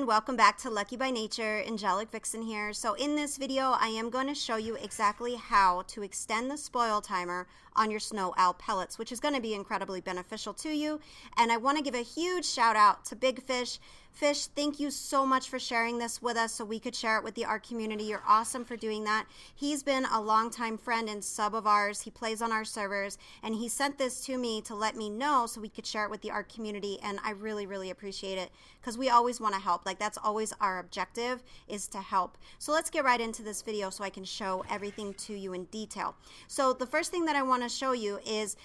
everyone, welcome back to Lucky by Nature. Angelic Vixen here. So in this video I am going to show you exactly how to extend the spoil timer on your snow owl pellets, which is going to be incredibly beneficial to you. And I want to give a huge shout out to Big Fish. Fish, thank you so much for sharing this with us so we could share it with the Ark community. You're awesome for doing that. He's been a longtime friend and sub of ours. He plays on our servers, and he sent this to me to let me know so we could share it with the Ark community, and I really, really appreciate it because we always want to help. Like, that's always our objective, is to help. So let's get right into this video so I can show everything to you in detail. So the first thing that I want to show you is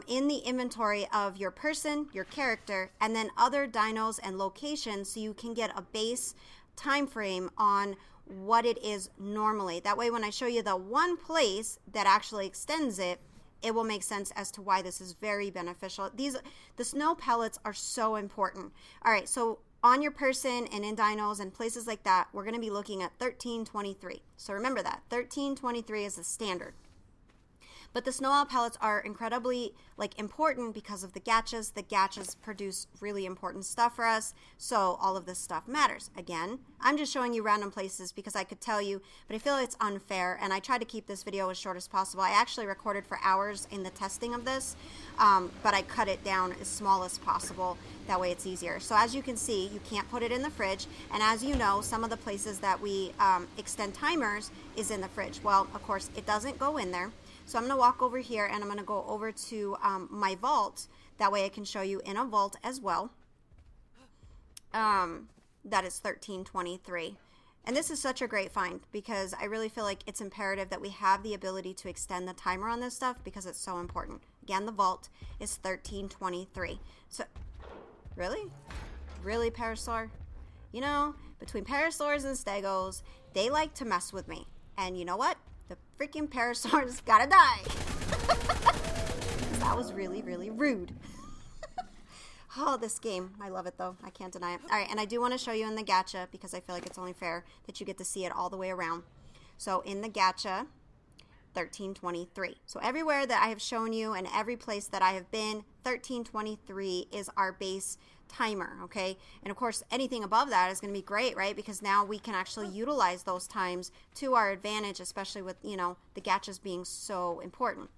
in the inventory of your person, your character, and then other dinos and locations, so you can get a base time frame on what it is normally. That way when I show you the one place that actually extends it, it will make sense as to why this is very beneficial. The snow pellets are so important. All right, so on your person and in dinos and places like that, we're going to be looking at 1323. So remember that 1323 is the standard. But the snow owl pellets are incredibly important because of the gachas. The gachas produce really important stuff for us, so all of this stuff matters. Again, I'm just showing you random places because I could tell you, but I feel it's unfair, and I try to keep this video as short as possible. I actually recorded for hours in the testing of this, but I cut it down as small as possible. That way it's easier. So as you can see, you can't put it in the fridge, and as you know, some of the places that we extend timers is in the fridge. Well, of course, it doesn't go in there. So I'm going to walk over here and I'm going to go over to my vault. That way I can show you in a vault as well. That is 1323. And this is such a great find because I really feel like it's imperative that we have the ability to extend the timer on this stuff because it's so important. Again, the vault is 1323. So, really? Really, Parasaur? You know, between Parasaurs and Stegos, they like to mess with me. And you know what? The freaking Parasaur's gotta die. That was really, really rude. Oh, this game. I love it, though. I can't deny it. All right, and I do want to show you in the gacha because I feel like it's only fair that you get to see it all the way around. So in the gacha, 1323. So everywhere that I have shown you and every place that I have been, 1323 is our base timer, okay? And of course, anything above that is going to be great, right? Because now we can actually utilize those times to our advantage, especially with, you know, the gachas being so important.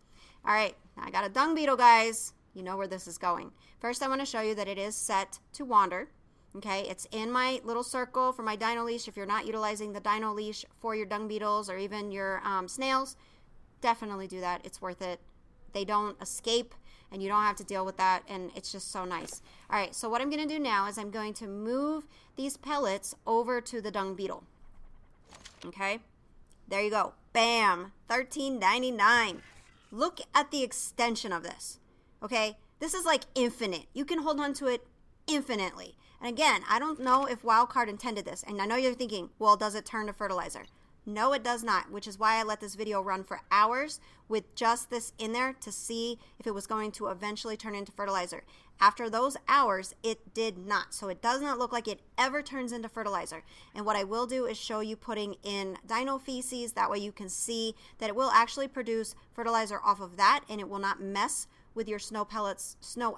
All right, now I got a dung beetle, guys. You know where this is going. First, I want to show you that it is set to wander. Okay, it's in my little circle for my dino leash. If you're not utilizing the dino leash for your dung beetles or even your snails, definitely do that. It's worth it. They don't escape and you don't have to deal with that, and it's just so nice. All right, so what I'm going to do now is I'm going to move these pellets over to the dung beetle. Okay, there you go. Bam, $13.99. Look at the extension of this. Okay, this is like infinite. You can hold on to it infinitely. And again, I don't know if Wildcard intended this, and I know you're thinking, well, does it turn to fertilizer? No, it does not, which is why I let this video run for hours with just this in there to see if it was going to eventually turn into fertilizer. After those hours, it did not. So it does not look like it ever turns into fertilizer. And what I will do is show you putting in dino feces. That way you can see that it will actually produce fertilizer off of that, and it will not mess with your snow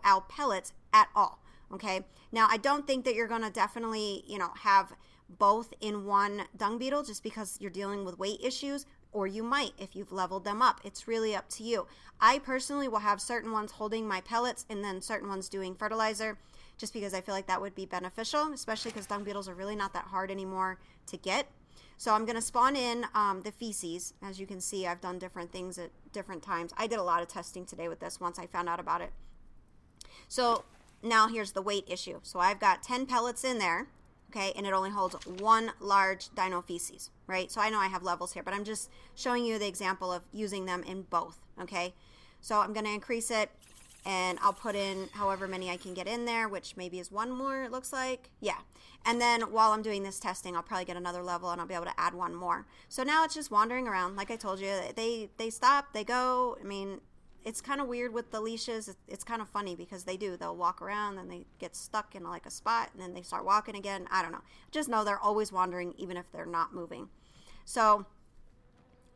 owl pellets at all. Okay. Now, I don't think that you're going to definitely, you know, have both in one dung beetle just because you're dealing with weight issues, or you might if you've leveled them up. It's really up to you. I personally will have certain ones holding my pellets and then certain ones doing fertilizer just because I feel like that would be beneficial, especially because dung beetles are really not that hard anymore to get. So I'm going to spawn in the feces. As you can see, I've done different things at different times. I did a lot of testing today with this once I found out about it. So now here's the weight issue. So I've got 10 pellets in there. Okay, and it only holds one large dino feces, right? So I know I have levels here, but I'm just showing you the example of using them in both, okay? So I'm going to increase it, and I'll put in however many I can get in there, which maybe is one more, it looks like. Yeah, and then while I'm doing this testing, I'll probably get another level, and I'll be able to add one more. So now it's just wandering around. Like I told you, they stop, they go. I mean, it's kind of weird with the leashes. It's kind of funny because they'll walk around and they get stuck in like a spot and then they start walking again. I don't know. Just know they're always wandering even if they're not moving. So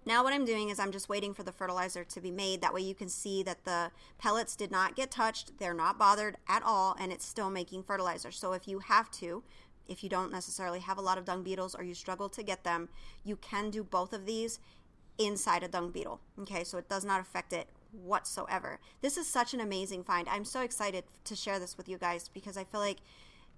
now what I'm doing is I'm just waiting for the fertilizer to be made. That way you can see that the pellets did not get touched. They're not bothered at all, and it's still making fertilizer. So if you have to, if you don't necessarily have a lot of dung beetles or you struggle to get them, you can do both of these inside a dung beetle. Okay, so it does not affect it whatsoever. This is such an amazing find. I'm so excited to share this with you guys because I feel like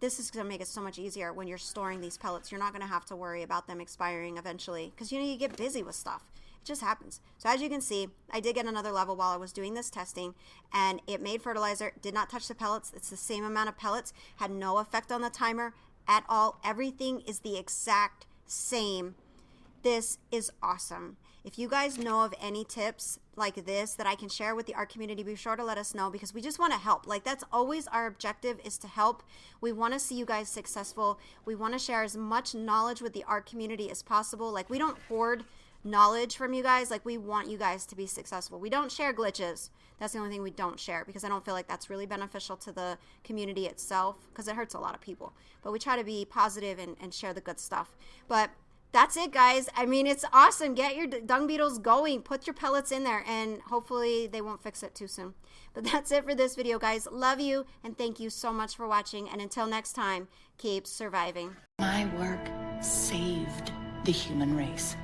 this is going to make it so much easier when you're storing these pellets. You're not going to have to worry about them expiring eventually because, you know, you get busy with stuff. It just happens. So as you can see, I did get another level while I was doing this testing, and it made fertilizer, did not touch the pellets. It's the same amount of pellets, had no effect on the timer at all. Everything is the exact same. This is awesome. If you guys know of any tips like this that I can share with the Ark community, be sure to let us know because we just want to help. Like, that's always our objective, is to help. We want to see you guys successful. We want to share as much knowledge with the Ark community as possible. Like, we don't hoard knowledge from you guys. Like, we want you guys to be successful. We don't share glitches. That's the only thing we don't share because I don't feel like that's really beneficial to the community itself because it hurts a lot of people. But we try to be positive and share the good stuff. But that's it, guys. I mean, it's awesome. Get your dung beetles going. Put your pellets in there, and hopefully they won't fix it too soon. But that's it for this video, guys. Love you, and thank you so much for watching. And until next time, keep surviving. My work saved the human race.